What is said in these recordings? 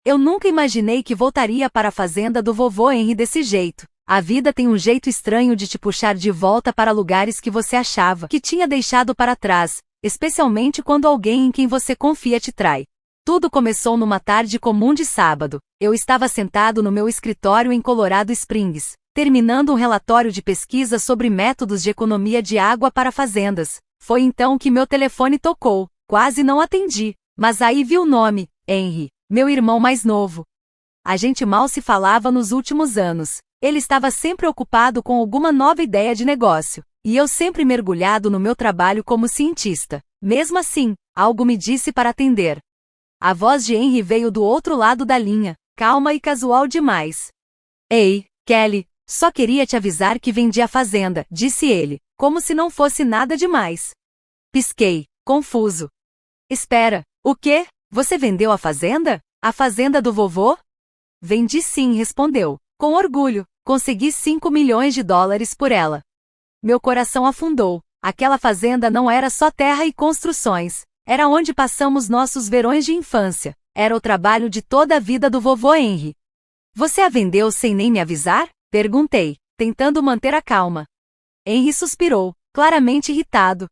Eu nunca imaginei que voltaria para a fazenda do vovô Henry desse jeito. A vida tem um jeito estranho de te puxar de volta para lugares que você achava que tinha deixado para trás, especialmente quando alguém em quem você confia te trai. Tudo começou numa tarde comum de sábado. Eu estava sentado no meu escritório em Colorado Springs, terminando um relatório de pesquisa sobre métodos de economia de água para fazendas. Foi então que meu telefone tocou. Quase não atendi, mas aí vi o nome, Henry, meu irmão mais novo. A gente mal se falava nos últimos anos. Ele estava sempre ocupado com alguma nova ideia de negócio, e eu sempre mergulhado no meu trabalho como cientista. Mesmo assim, algo me disse para atender. A voz de Henry veio do outro lado da linha, calma e casual demais. Ei, Kelly, só queria te avisar que vendi a fazenda, disse ele, como se não fosse nada demais. Pisquei, confuso. Espera, o quê? Você vendeu a fazenda? A fazenda do vovô? Vendi sim, respondeu. Com orgulho, consegui $5 milhões por ela. Meu coração afundou. Aquela fazenda não era só terra e construções. Era onde passamos nossos verões de infância. Era o trabalho de toda a vida do vovô Henry. Você a vendeu sem nem me avisar? Perguntei, tentando manter a calma. Henry suspirou, claramente irritado.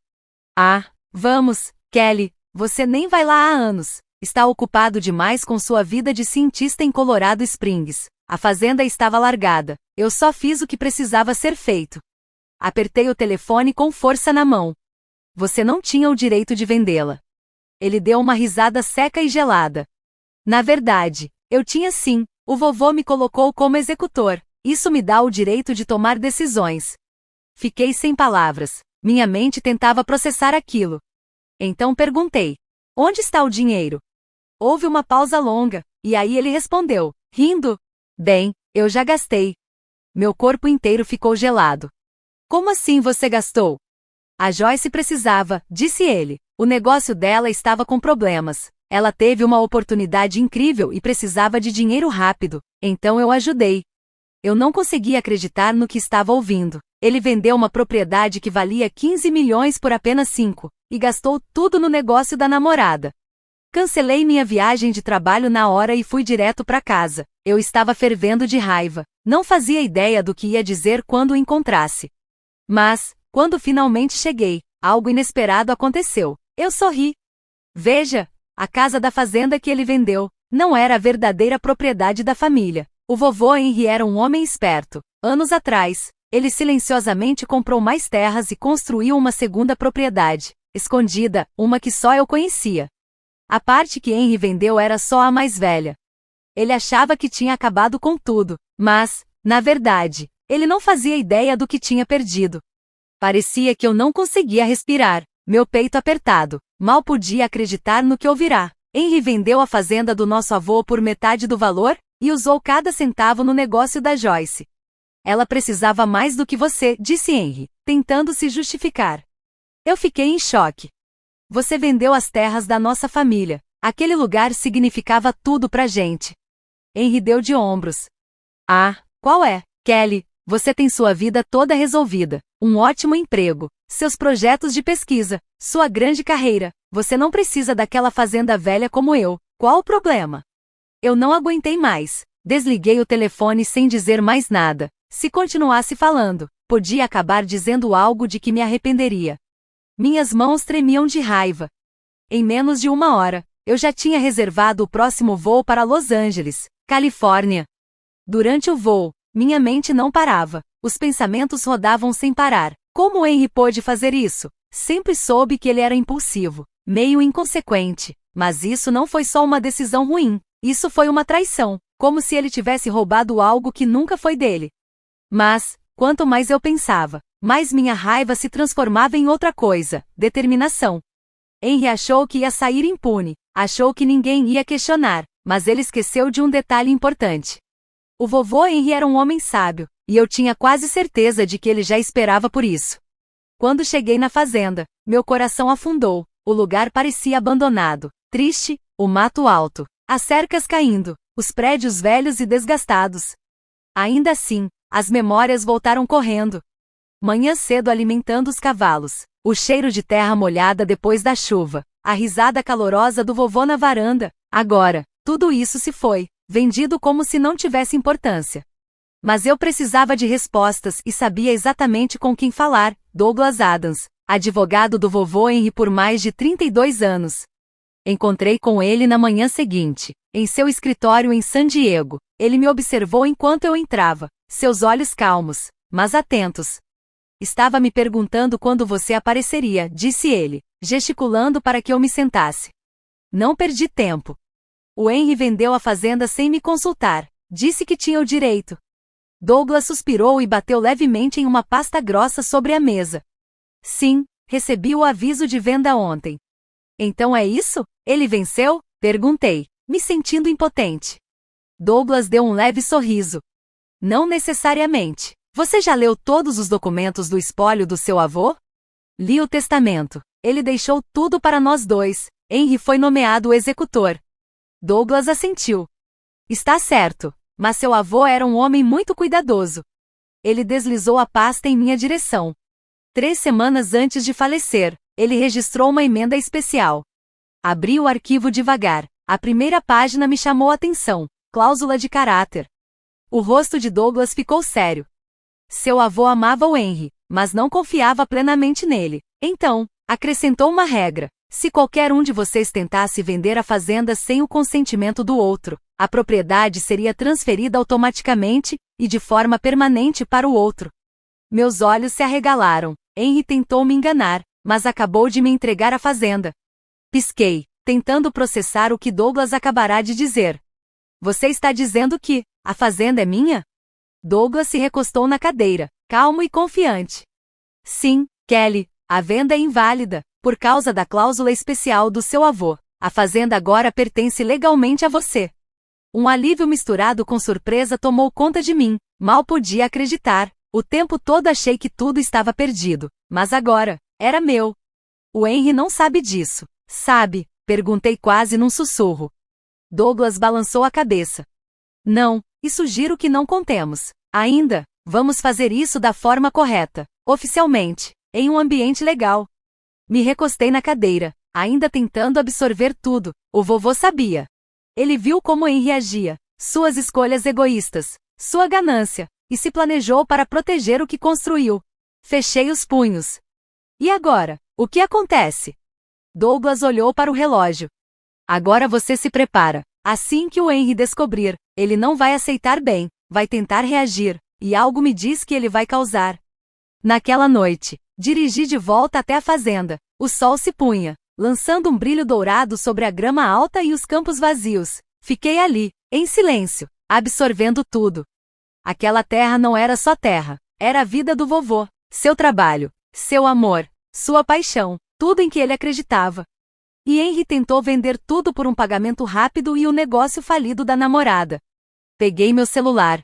Ah, vamos, Kelly, você nem vai lá há anos. Está ocupado demais com sua vida de cientista em Colorado Springs. A fazenda estava largada. Eu só fiz o que precisava ser feito. Apertei o telefone com força na mão. Você não tinha o direito de vendê-la. Ele deu uma risada seca e gelada. Na verdade, eu tinha sim. O vovô me colocou como executor. Isso me dá o direito de tomar decisões. Fiquei sem palavras. Minha mente tentava processar aquilo. Então perguntei: onde está o dinheiro? Houve uma pausa longa, e aí ele respondeu, rindo. Bem, eu já gastei. Meu corpo inteiro ficou gelado. Como assim você gastou? A Joyce precisava, disse ele. O negócio dela estava com problemas. Ela teve uma oportunidade incrível e precisava de dinheiro rápido, então eu ajudei. Eu não conseguia acreditar no que estava ouvindo. Ele vendeu uma propriedade que valia 15 milhões por apenas 5, e gastou tudo no negócio da namorada. Cancelei minha viagem de trabalho na hora e fui direto para casa. Eu estava fervendo de raiva. Não fazia ideia do que ia dizer quando o encontrasse. Mas, quando finalmente cheguei, algo inesperado aconteceu. Eu sorri. Veja, a casa da fazenda que ele vendeu não era a verdadeira propriedade da família. O vovô Henry era um homem esperto. Anos atrás, ele silenciosamente comprou mais terras e construiu uma segunda propriedade, escondida, uma que só eu conhecia. A parte que Henry vendeu era só a mais velha. Ele achava que tinha acabado com tudo, mas, na verdade, ele não fazia ideia do que tinha perdido. Parecia que eu não conseguia respirar, meu peito apertado. Mal podia acreditar no que ouvirá. Henry vendeu a fazenda do nosso avô por metade do valor, e usou cada centavo no negócio da Joyce. Ela precisava mais do que você, disse Henry, tentando se justificar. Eu fiquei em choque. Você vendeu as terras da nossa família. Aquele lugar significava tudo pra gente. Henry deu de ombros. Ah, qual é, Kelly? Você tem sua vida toda resolvida, um ótimo emprego, seus projetos de pesquisa, sua grande carreira. Você não precisa daquela fazenda velha como eu. Qual o problema? Eu não aguentei mais. Desliguei o telefone sem dizer mais nada. Se continuasse falando, podia acabar dizendo algo de que me arrependeria. Minhas mãos tremiam de raiva. Em menos de 1 hora, eu já tinha reservado o próximo voo para Los Angeles, Califórnia. Durante o voo, minha mente não parava. Os pensamentos rodavam sem parar. Como Henry pôde fazer isso? Sempre soube que ele era impulsivo, meio inconsequente. Mas isso não foi só uma decisão ruim. Isso foi uma traição, como se ele tivesse roubado algo que nunca foi dele. Mas, quanto mais eu pensava, mais minha raiva se transformava em outra coisa, determinação. Henry achou que ia sair impune, achou que ninguém ia questionar, mas ele esqueceu de um detalhe importante. O vovô Henry era um homem sábio, e eu tinha quase certeza de que ele já esperava por isso. Quando cheguei na fazenda, meu coração afundou. O lugar parecia abandonado, triste, o mato alto, as cercas caindo, os prédios velhos e desgastados. Ainda assim, as memórias voltaram correndo. Manhã cedo alimentando os cavalos, o cheiro de terra molhada depois da chuva, a risada calorosa do vovô na varanda. Agora, Tudo isso se foi, vendido como se não tivesse importância. Mas eu precisava de respostas e sabia exatamente com quem falar: Douglas Adams, advogado do vovô Henry por mais de 32 anos. Encontrei com ele na manhã seguinte, em seu escritório em San Diego. Ele me observou enquanto eu entrava, seus olhos calmos, mas atentos. Estava me perguntando quando você apareceria, disse ele, gesticulando para que eu me sentasse. Não perdi tempo. O Henry vendeu a fazenda sem me consultar. Disse que tinha o direito. Douglas suspirou e bateu levemente em uma pasta grossa sobre a mesa. Sim, recebi o aviso de venda ontem. Então é isso? Ele venceu? Perguntei, me sentindo impotente. Douglas deu um leve sorriso. Não necessariamente. Você já leu todos os documentos do espólio do seu avô? Li o testamento. Ele deixou tudo para nós dois. Henry foi nomeado o executor. Douglas assentiu. Está certo, mas seu avô era um homem muito cuidadoso. Ele deslizou a pasta em minha direção. 3 semanas antes de falecer, ele registrou uma emenda especial. Abri o arquivo devagar. A primeira página me chamou a atenção. Cláusula de caráter. O rosto de Douglas ficou sério. Seu avô amava o Henry, mas não confiava plenamente nele. Então, acrescentou uma regra. Se qualquer um de vocês tentasse vender a fazenda sem o consentimento do outro, a propriedade seria transferida automaticamente e de forma permanente para o outro. Meus olhos se arregalaram. Henry tentou me enganar, mas acabou de me entregar a fazenda. Pisquei, tentando processar o que Douglas acabará de dizer. Você está dizendo que a fazenda é minha? Douglas se recostou na cadeira, calmo e confiante. Sim, Kelly, a venda é inválida, por causa da cláusula especial do seu avô. A fazenda agora pertence legalmente a você. Um alívio misturado com surpresa tomou conta de mim. Mal podia acreditar. O tempo todo achei que tudo estava perdido, mas agora, era meu. O Henry não sabe disso. Sabe? Perguntei quase num sussurro. Douglas balançou a cabeça. Não, e sugiro que não contemos. Ainda, vamos fazer isso da forma correta, oficialmente, em um ambiente legal. Me recostei na cadeira, ainda tentando absorver tudo. O vovô sabia. Ele viu como Henry agia, suas escolhas egoístas, sua ganância, e se planejou para proteger o que construiu. Fechei os punhos. E agora, o que acontece? Douglas olhou para o relógio. Agora você se prepara. Assim que o Henry descobrir, ele não vai aceitar bem, vai tentar reagir, e algo me diz que ele vai causar. Naquela noite, dirigi de volta até a fazenda. O sol se punha, lançando um brilho dourado sobre a grama alta e os campos vazios. Fiquei ali, em silêncio, absorvendo tudo. Aquela terra não era só terra, era a vida do vovô, seu trabalho, seu amor, sua paixão, tudo em que ele acreditava. E Henry tentou vender tudo por um pagamento rápido e o negócio falido da namorada. Peguei meu celular.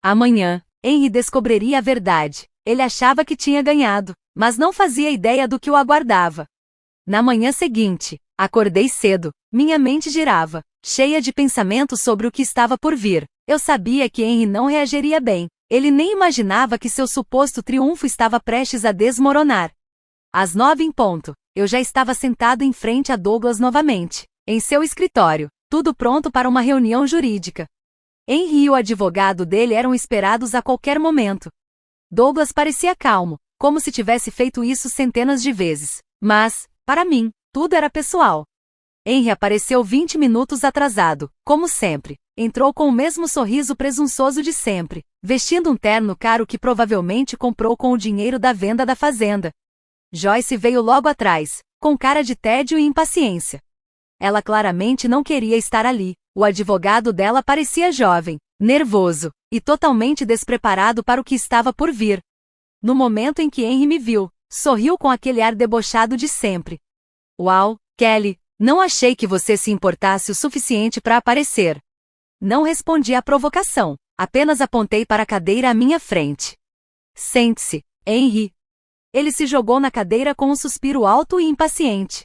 Amanhã, Henry descobriria a verdade. Ele achava que tinha ganhado, mas não fazia ideia do que o aguardava. Na manhã seguinte, acordei cedo, minha mente girava, cheia de pensamentos sobre o que estava por vir. Eu sabia que Henry não reagiria bem. Ele nem imaginava que seu suposto triunfo estava prestes a desmoronar. Às 9 em ponto, eu já estava sentado em frente a Douglas novamente, em seu escritório, tudo pronto para uma reunião jurídica. Henry e o advogado dele eram esperados a qualquer momento. Douglas parecia calmo, como se tivesse feito isso centenas de vezes. Mas, para mim, tudo era pessoal. Henry apareceu 20 minutos atrasado, como sempre. Entrou com o mesmo sorriso presunçoso de sempre, vestindo um terno caro que provavelmente comprou com o dinheiro da venda da fazenda. Joyce veio logo atrás, com cara de tédio e impaciência. Ela claramente não queria estar ali. O advogado dela parecia jovem, nervoso, e totalmente despreparado para o que estava por vir. No momento em que Henry me viu, sorriu com aquele ar debochado de sempre. Uau, Kelly, não achei que você se importasse o suficiente para aparecer. Não respondi à provocação, apenas apontei para a cadeira à minha frente. Sente-se, Henry. Ele se jogou na cadeira com um suspiro alto e impaciente.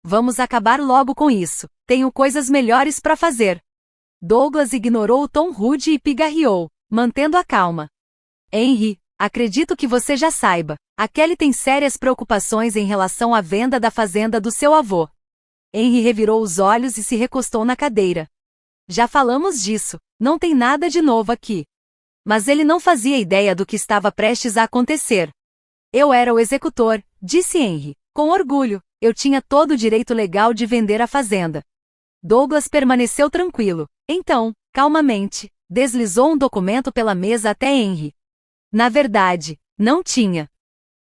Vamos acabar logo com isso, tenho coisas melhores para fazer. Douglas ignorou o tom rude e pigarreou, mantendo a calma. Henry, acredito que você já saiba, a Kelly tem sérias preocupações em relação à venda da fazenda do seu avô. Henry revirou os olhos e se recostou na cadeira. Já falamos disso, não tem nada de novo aqui. Mas ele não fazia ideia do que estava prestes a acontecer. Eu era o executor, disse Henry, com orgulho. Eu tinha todo o direito legal de vender a fazenda. Douglas permaneceu tranquilo. Então, calmamente, deslizou um documento pela mesa até Henry. Na verdade, não tinha.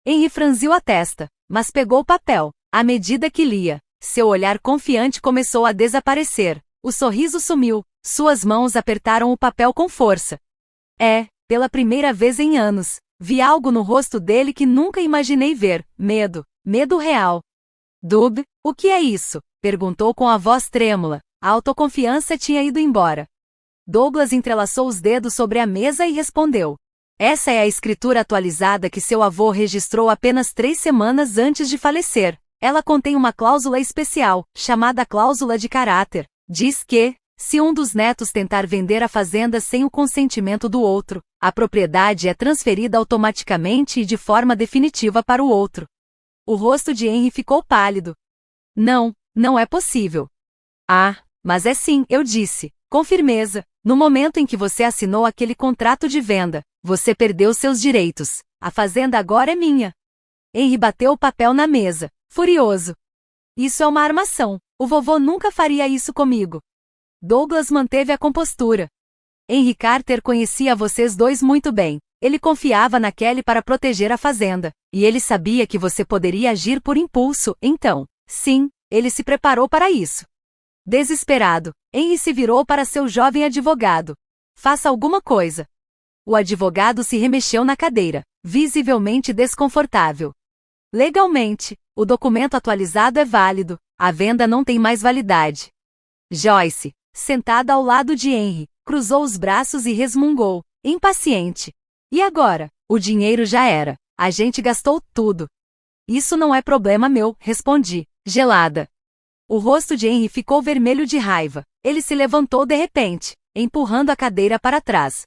Henry franziu a testa, mas pegou o papel. À medida que lia, seu olhar confiante começou a desaparecer. O sorriso sumiu, suas mãos apertaram o papel com força. Pela primeira vez em anos, vi algo no rosto dele que nunca imaginei ver. Medo. Medo real. Doug, o que é isso? Perguntou com a voz trêmula. A autoconfiança tinha ido embora. Douglas entrelaçou os dedos sobre a mesa e respondeu. Essa é a escritura atualizada que seu avô registrou apenas 3 semanas antes de falecer. Ela contém uma cláusula especial, chamada cláusula de caráter. Diz que, se um dos netos tentar vender a fazenda sem o consentimento do outro, a propriedade é transferida automaticamente e de forma definitiva para o outro. O rosto de Henry ficou pálido. Não, não é possível. Mas é sim, eu disse, com firmeza. No momento em que você assinou aquele contrato de venda, você perdeu seus direitos. A fazenda agora é minha. Henry bateu o papel na mesa, furioso. Isso é uma armação. O vovô nunca faria isso comigo. Douglas manteve a compostura. Henry Carter conhecia vocês dois muito bem. Ele confiava na Kelly para proteger a fazenda, e ele sabia que você poderia agir por impulso, então, sim, ele se preparou para isso. Desesperado, Henry se virou para seu jovem advogado. Faça alguma coisa. O advogado se remexeu na cadeira, visivelmente desconfortável. Legalmente, o documento atualizado é válido, a venda não tem mais validade. Joyce, sentada ao lado de Henry, cruzou os braços e resmungou, impaciente. E agora? O dinheiro já era. A gente gastou tudo. Isso não é problema meu, respondi, gelada. O rosto de Henry ficou vermelho de raiva. Ele se levantou de repente, empurrando a cadeira para trás.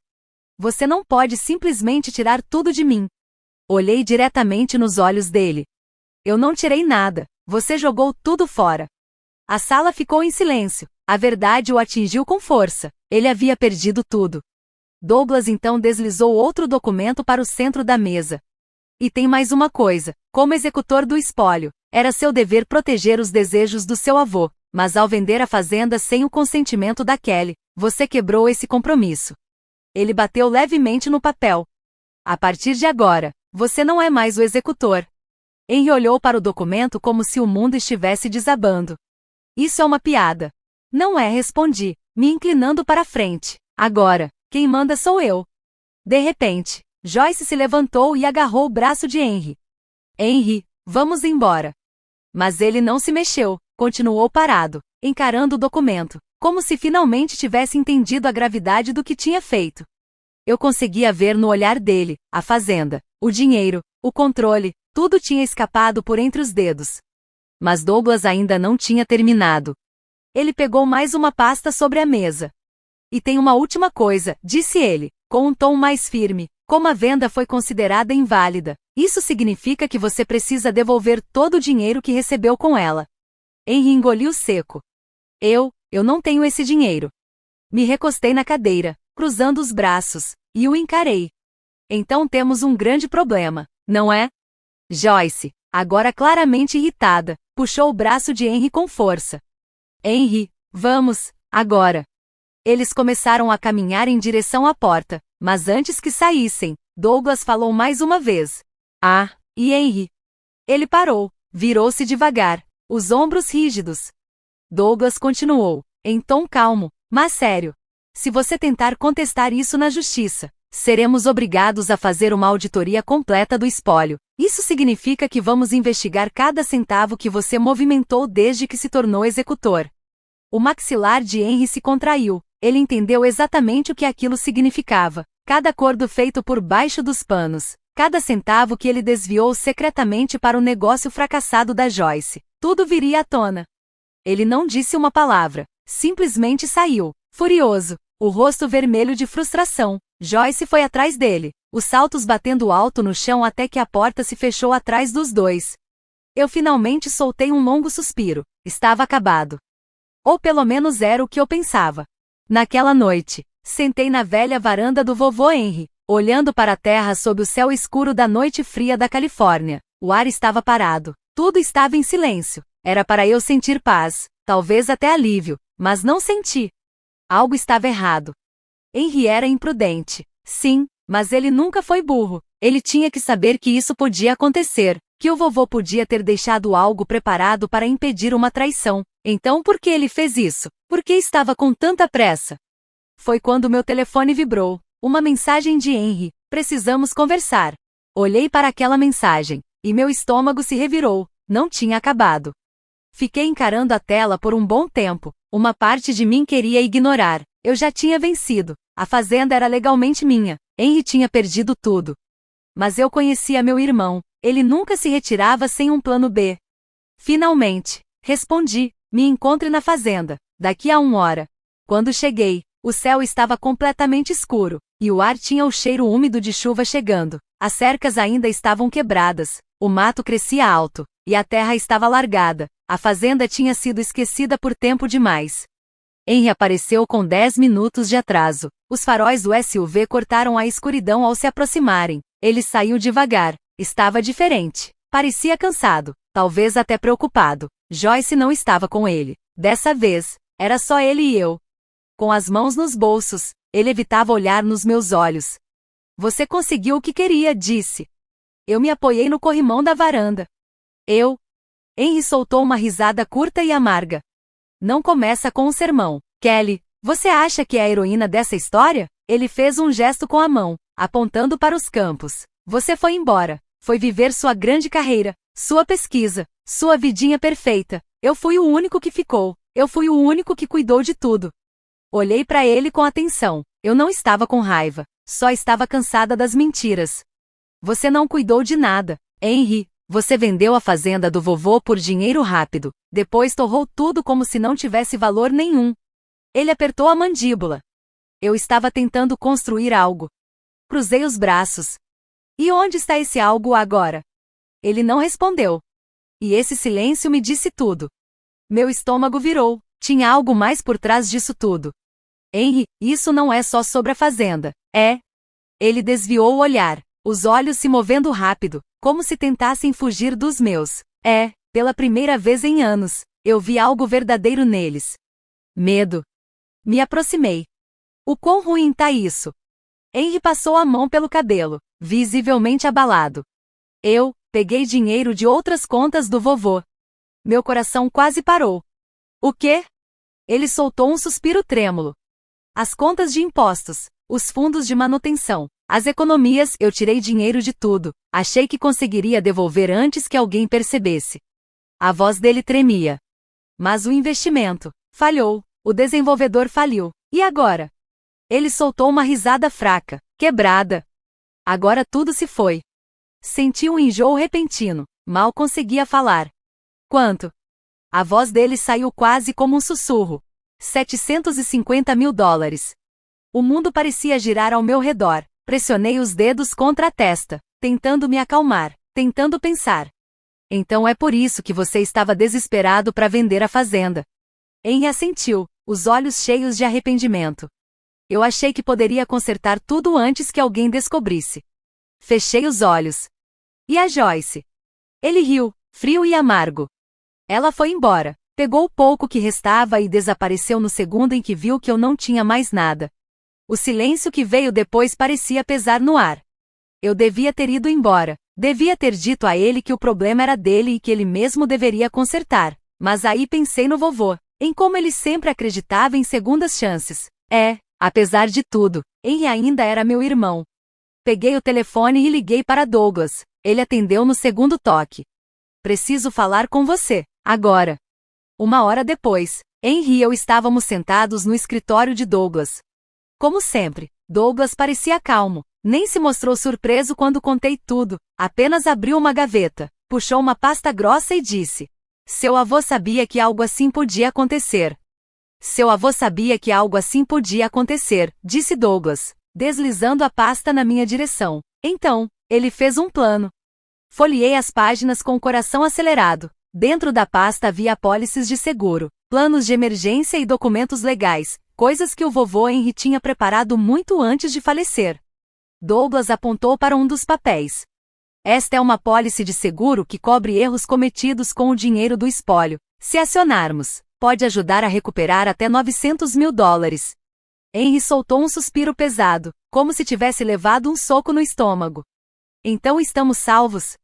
Você não pode simplesmente tirar tudo de mim. Olhei diretamente nos olhos dele. Eu não tirei nada. Você jogou tudo fora. A sala ficou em silêncio. A verdade o atingiu com força. Ele havia perdido tudo. Douglas então deslizou outro documento para o centro da mesa. E tem mais uma coisa. Como executor do espólio, era seu dever proteger os desejos do seu avô, mas ao vender a fazenda sem o consentimento da Kelly, você quebrou esse compromisso. Ele bateu levemente no papel. A partir de agora, você não é mais o executor. Henry olhou para o documento como se o mundo estivesse desabando. Isso é uma piada. Não é, respondi, me inclinando para a frente. Agora, quem manda sou eu. De repente, Joyce se levantou e agarrou o braço de Henry. Henry, vamos embora. Mas ele não se mexeu, continuou parado, encarando o documento, como se finalmente tivesse entendido a gravidade do que tinha feito. Eu conseguia ver no olhar dele, a fazenda, o dinheiro, o controle, tudo tinha escapado por entre os dedos. Mas Douglas ainda não tinha terminado. Ele pegou mais uma pasta sobre a mesa. E tem uma última coisa, disse ele, com um tom mais firme. Como a venda foi considerada inválida, isso significa que você precisa devolver todo o dinheiro que recebeu com ela. Henry engoliu seco. Eu não tenho esse dinheiro. Me recostei na cadeira, cruzando os braços, e o encarei. Então temos um grande problema, não é? Joyce, agora claramente irritada, puxou o braço de Henry com força. Henry, vamos, agora. Eles começaram a caminhar em direção à porta, mas antes que saíssem, Douglas falou mais uma vez. E Henry? Ele parou, virou-se devagar, os ombros rígidos. Douglas continuou, em tom calmo, mas sério. Se você tentar contestar isso na justiça, seremos obrigados a fazer uma auditoria completa do espólio. Isso significa que vamos investigar cada centavo que você movimentou desde que se tornou executor. O maxilar de Henry se contraiu. Ele entendeu exatamente o que aquilo significava. Cada acordo feito por baixo dos panos, cada centavo que ele desviou secretamente para o negócio fracassado da Joyce, tudo viria à tona. Ele não disse uma palavra, simplesmente saiu, furioso, o rosto vermelho de frustração. Joyce foi atrás dele, os saltos batendo alto no chão até que a porta se fechou atrás dos dois. Eu finalmente soltei um longo suspiro. Estava acabado. Ou pelo menos era o que eu pensava. Naquela noite, sentei na velha varanda do vovô Henry, olhando para a terra sob o céu escuro da noite fria da Califórnia. O ar estava parado. Tudo estava em silêncio. Era para eu sentir paz, talvez até alívio, mas não senti. Algo estava errado. Henry era imprudente. Sim, mas ele nunca foi burro. Ele tinha que saber que isso podia acontecer, que o vovô podia ter deixado algo preparado para impedir uma traição. Então por que ele fez isso? Por que estava com tanta pressa? Foi quando meu telefone vibrou. Uma mensagem de Henry: precisamos conversar. Olhei para aquela mensagem, e meu estômago se revirou. Não tinha acabado. Fiquei encarando a tela por um bom tempo. Uma parte de mim queria ignorar. Eu já tinha vencido. A fazenda era legalmente minha. Henry tinha perdido tudo. Mas eu conhecia meu irmão. Ele nunca se retirava sem um plano B. Finalmente, respondi: me encontre na fazenda, daqui a 1 hora. Quando cheguei, o céu estava completamente escuro, e o ar tinha o cheiro úmido de chuva chegando. As cercas ainda estavam quebradas, o mato crescia alto, e a terra estava largada. A fazenda tinha sido esquecida por tempo demais. Henry apareceu com 10 minutos de atraso. Os faróis do SUV cortaram a escuridão ao se aproximarem. Ele saiu devagar. Estava diferente. Parecia cansado, talvez até preocupado. Joyce não estava com ele. Dessa vez, era só ele e eu. Com as mãos nos bolsos, ele evitava olhar nos meus olhos. Você conseguiu o que queria, disse. Eu me apoiei no corrimão da varanda. Henry soltou uma risada curta e amarga. Não começa com um sermão. Kelly, você acha que é a heroína dessa história? Ele fez um gesto com a mão, apontando para os campos. Você foi embora. Foi viver sua grande carreira, sua pesquisa, sua vidinha perfeita. Eu fui o único que ficou. Eu fui o único que cuidou de tudo. Olhei para ele com atenção. Eu não estava com raiva. Só estava cansada das mentiras. Você não cuidou de nada, Henry. Você vendeu a fazenda do vovô por dinheiro rápido. Depois torrou tudo como se não tivesse valor nenhum. Ele apertou a mandíbula. Eu estava tentando construir algo. Cruzei os braços. E onde está esse algo agora? Ele não respondeu. E esse silêncio me disse tudo. Meu estômago virou. Tinha algo mais por trás disso tudo. Henry, isso não é só sobre a fazenda. É. Ele desviou o olhar, os olhos se movendo rápido, como se tentassem fugir dos meus. Pela primeira vez em anos, eu vi algo verdadeiro neles. Medo. Me aproximei. O quão ruim tá isso? Henry passou a mão pelo cabelo, visivelmente abalado. Eu peguei dinheiro de outras contas do vovô. Meu coração quase parou. O quê? Ele soltou um suspiro trêmulo. As contas de impostos, os fundos de manutenção, as economias, eu tirei dinheiro de tudo. Achei que conseguiria devolver antes que alguém percebesse. A voz dele tremia. Mas o investimento falhou. O desenvolvedor faliu. E agora? Ele soltou uma risada fraca, quebrada. Agora tudo se foi. Senti um enjoo repentino. Mal conseguia falar. Quanto? A voz dele saiu quase como um sussurro. $750 mil. O mundo parecia girar ao meu redor. Pressionei os dedos contra a testa, tentando me acalmar, tentando pensar. Então é por isso que você estava desesperado para vender a fazenda. Henry assentiu, os olhos cheios de arrependimento. Eu achei que poderia consertar tudo antes que alguém descobrisse. Fechei os olhos. E a Joyce? Ele riu, frio e amargo. Ela foi embora, pegou o pouco que restava e desapareceu no segundo em que viu que eu não tinha mais nada. O silêncio que veio depois parecia pesar no ar. Eu devia ter ido embora, devia ter dito a ele que o problema era dele e que ele mesmo deveria consertar. Mas aí pensei no vovô, em como ele sempre acreditava em segundas chances. Apesar de tudo, Henry ainda era meu irmão. Peguei o telefone e liguei para Douglas. Ele atendeu no segundo toque. Preciso falar com você, agora. 1 hora depois, Henry e eu estávamos sentados no escritório de Douglas. Como sempre, Douglas parecia calmo, nem se mostrou surpreso quando contei tudo, apenas abriu uma gaveta, puxou uma pasta grossa e disse: seu avô sabia que algo assim podia acontecer. Seu avô sabia que algo assim podia acontecer, disse Douglas, deslizando a pasta na minha direção. Então, ele fez um plano. Folheei as páginas com o coração acelerado. Dentro da pasta havia apólices de seguro, planos de emergência e documentos legais. coisas que o vovô Henry tinha preparado muito antes de falecer. Douglas apontou para um dos papéis. Esta é uma pólice de seguro que cobre erros cometidos com o dinheiro do espólio. Se acionarmos, pode ajudar a recuperar até $900.000. Henry soltou um suspiro pesado, como se tivesse levado um soco no estômago. Então estamos salvos?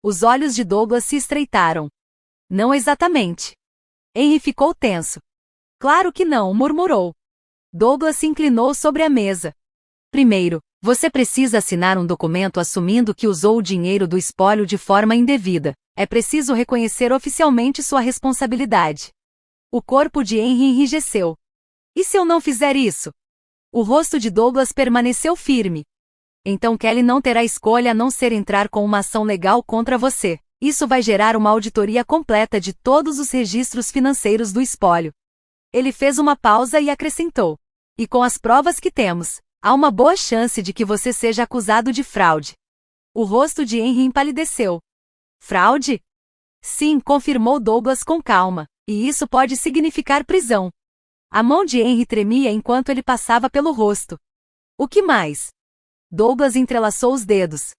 Os olhos de Douglas se estreitaram. Não exatamente. Henry ficou tenso. Claro que não, murmurou. Douglas se inclinou sobre a mesa. Primeiro, você precisa assinar um documento assumindo que usou o dinheiro do espólio de forma indevida. É preciso reconhecer oficialmente sua responsabilidade. O corpo de Henry enrijeceu. E se eu não fizer isso? O rosto de Douglas permaneceu firme. Então Kelly não terá escolha a não ser entrar com uma ação legal contra você. Isso vai gerar uma auditoria completa de todos os registros financeiros do espólio. Ele fez uma pausa e acrescentou. E com as provas que temos, há uma boa chance de que você seja acusado de fraude. O rosto de Henry empalideceu. Fraude? Sim, confirmou Douglas com calma, e isso pode significar prisão. A mão de Henry tremia enquanto ele passava pelo rosto. O que mais? Douglas entrelaçou os dedos.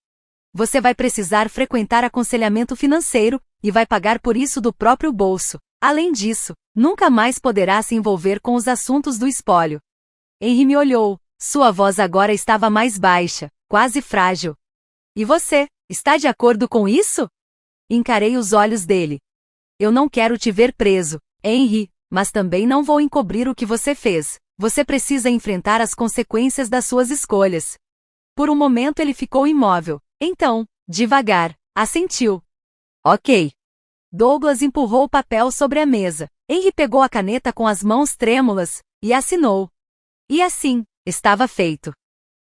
Você vai precisar frequentar aconselhamento financeiro, e vai pagar por isso do próprio bolso. Além disso, nunca mais poderá se envolver com os assuntos do espólio. Henry me olhou. Sua voz agora estava mais baixa, quase frágil. E você, está de acordo com isso? Encarei os olhos dele. Eu não quero te ver preso, Henry, mas também não vou encobrir o que você fez. Você precisa enfrentar as consequências das suas escolhas. Por um momento ele ficou imóvel. Então, devagar, assentiu. Ok. Douglas empurrou o papel sobre a mesa. Henry pegou a caneta com as mãos trêmulas e assinou. E assim, estava feito.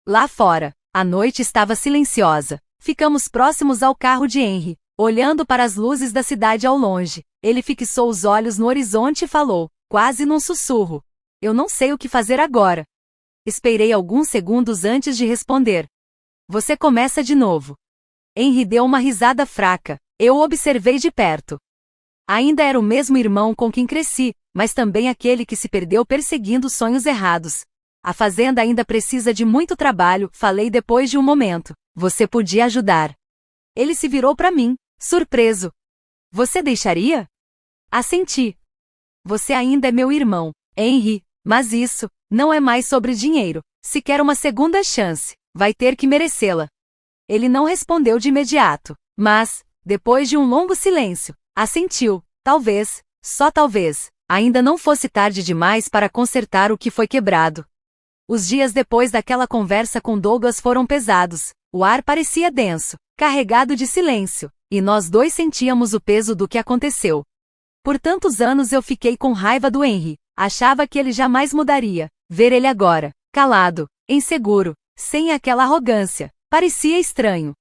Lá fora, a noite estava silenciosa. Ficamos próximos ao carro de Henry, olhando para as luzes da cidade ao longe. Ele fixou os olhos no horizonte e falou, quase num sussurro. Eu não sei o que fazer agora. Esperei alguns segundos antes de responder. Você começa de novo. Henry deu uma risada fraca. Eu o observei de perto. Ainda era o mesmo irmão com quem cresci, mas também aquele que se perdeu perseguindo sonhos errados. A fazenda ainda precisa de muito trabalho, falei depois de um momento. Você podia ajudar. Ele se virou para mim, surpreso. Você deixaria? Assenti. Você ainda é meu irmão, Henry, mas isso não é mais sobre dinheiro. Se quer uma segunda chance, vai ter que merecê-la. Ele não respondeu de imediato, mas, depois de um longo silêncio, assentiu. Talvez, só talvez, ainda não fosse tarde demais para consertar o que foi quebrado. Os dias depois daquela conversa com Douglas foram pesados. O ar parecia denso, carregado de silêncio, e nós dois sentíamos o peso do que aconteceu. Por tantos anos eu fiquei com raiva do Henry. Achava que ele jamais mudaria. Ver ele agora, calado, inseguro, sem aquela arrogância, parecia estranho.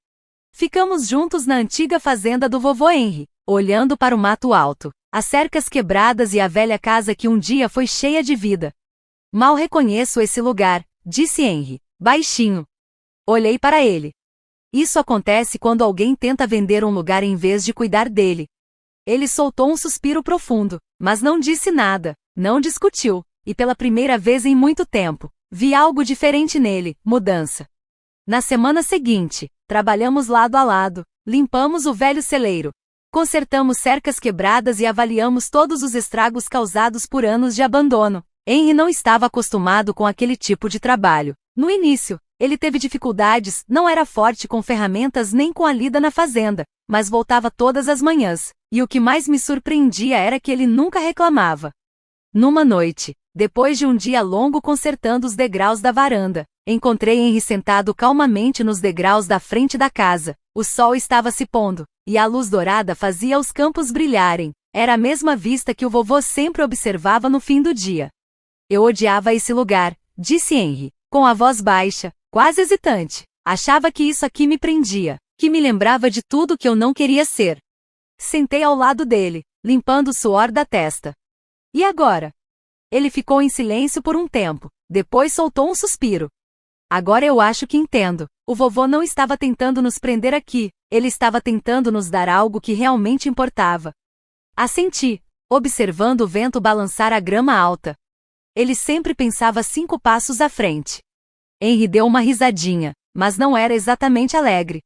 Ficamos juntos na antiga fazenda do vovô Henry, olhando para o mato alto, as cercas quebradas e a velha casa que um dia foi cheia de vida. Mal reconheço esse lugar, disse Henry, baixinho. Olhei para ele. Isso acontece quando alguém tenta vender um lugar em vez de cuidar dele. Ele soltou um suspiro profundo, mas não disse nada, não discutiu, e pela primeira vez em muito tempo, vi algo diferente nele, mudança. Na semana seguinte, trabalhamos lado a lado, limpamos o velho celeiro, consertamos cercas quebradas e avaliamos todos os estragos causados por anos de abandono. Henry não estava acostumado com aquele tipo de trabalho. No início, ele teve dificuldades, não era forte com ferramentas nem com a lida na fazenda, mas voltava todas as manhãs, e o que mais me surpreendia era que ele nunca reclamava. Numa noite, depois de um dia longo consertando os degraus da varanda, encontrei Henry sentado calmamente nos degraus da frente da casa. O sol estava se pondo, e a luz dourada fazia os campos brilharem. Era a mesma vista que o vovô sempre observava no fim do dia. Eu odiava esse lugar, disse Henry, com a voz baixa, quase hesitante. Achava que isso aqui me prendia, que me lembrava de tudo que eu não queria ser. Sentei ao lado dele, limpando o suor da testa. E agora? Ele ficou em silêncio por um tempo, depois soltou um suspiro. Agora eu acho que entendo. O vovô não estava tentando nos prender aqui, ele estava tentando nos dar algo que realmente importava. Assenti, observando o vento balançar a grama alta. Ele sempre pensava 5 passos à frente. Henry deu uma risadinha, mas não era exatamente alegre.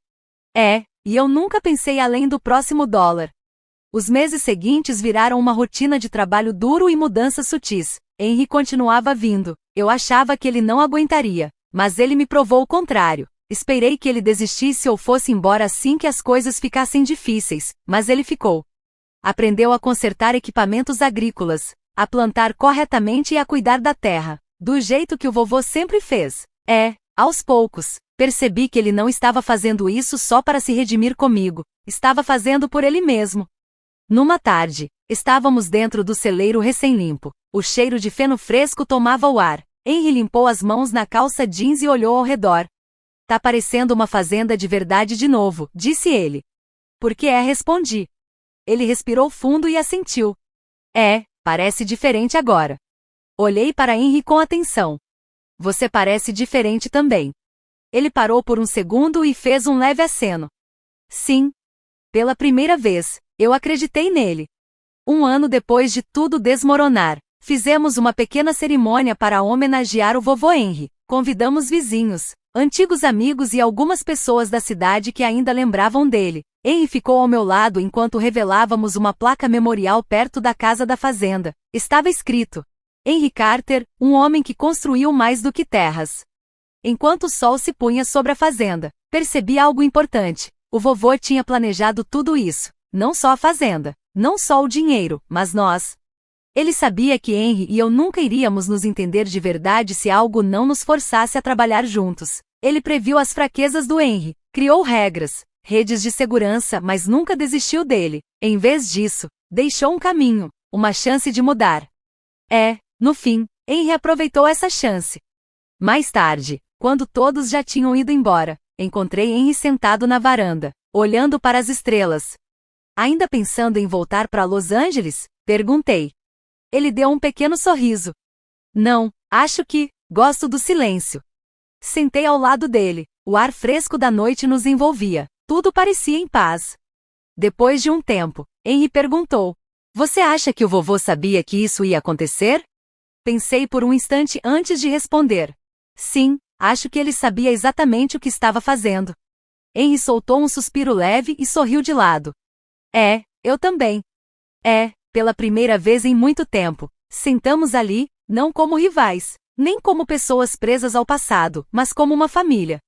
E eu nunca pensei além do próximo dólar. Os meses seguintes viraram uma rotina de trabalho duro e mudanças sutis. Henry continuava vindo. Eu achava que ele não aguentaria, mas ele me provou o contrário. Esperei que ele desistisse ou fosse embora assim que as coisas ficassem difíceis, mas ele ficou. Aprendeu a consertar equipamentos agrícolas, a plantar corretamente e a cuidar da terra, do jeito que o vovô sempre fez. Aos poucos, percebi que ele não estava fazendo isso só para se redimir comigo, estava fazendo por ele mesmo. Numa tarde, estávamos dentro do celeiro recém-limpo. O cheiro de feno fresco tomava o ar. Henry limpou as mãos na calça jeans e olhou ao redor. Tá parecendo uma fazenda de verdade de novo, disse ele. Por que respondi. Ele respirou fundo e assentiu. Parece diferente agora. Olhei para Henry com atenção. Você parece diferente também. Ele parou por um segundo e fez um leve aceno. Sim. Pela primeira vez, eu acreditei nele. 1 ano depois de tudo desmoronar, fizemos uma pequena cerimônia para homenagear o vovô Henry. Convidamos vizinhos, antigos amigos e algumas pessoas da cidade que ainda lembravam dele. Henry ficou ao meu lado enquanto revelávamos uma placa memorial perto da casa da fazenda. Estava escrito: Henry Carter, um homem que construiu mais do que terras. Enquanto o sol se punha sobre a fazenda, percebi algo importante. O vovô tinha planejado tudo isso. Não só a fazenda, não só o dinheiro, mas nós. Ele sabia que Henry e eu nunca iríamos nos entender de verdade se algo não nos forçasse a trabalhar juntos. Ele previu as fraquezas do Henry, criou regras, redes de segurança, mas nunca desistiu dele. Em vez disso, deixou um caminho, uma chance de mudar. No fim, Henry aproveitou essa chance. Mais tarde, quando todos já tinham ido embora, encontrei Henry sentado na varanda, olhando para as estrelas. Ainda pensando em voltar para Los Angeles? Perguntei. Ele deu um pequeno sorriso. Não, acho que gosto do silêncio. Sentei ao lado dele. O ar fresco da noite nos envolvia. Tudo parecia em paz. Depois de um tempo, Henry perguntou: Você acha que o vovô sabia que isso ia acontecer? Pensei por um instante antes de responder. Sim, acho que ele sabia exatamente o que estava fazendo. Henry soltou um suspiro leve e sorriu de lado. Eu também. Pela primeira vez em muito tempo, sentamos ali, não como rivais, nem como pessoas presas ao passado, mas como uma família.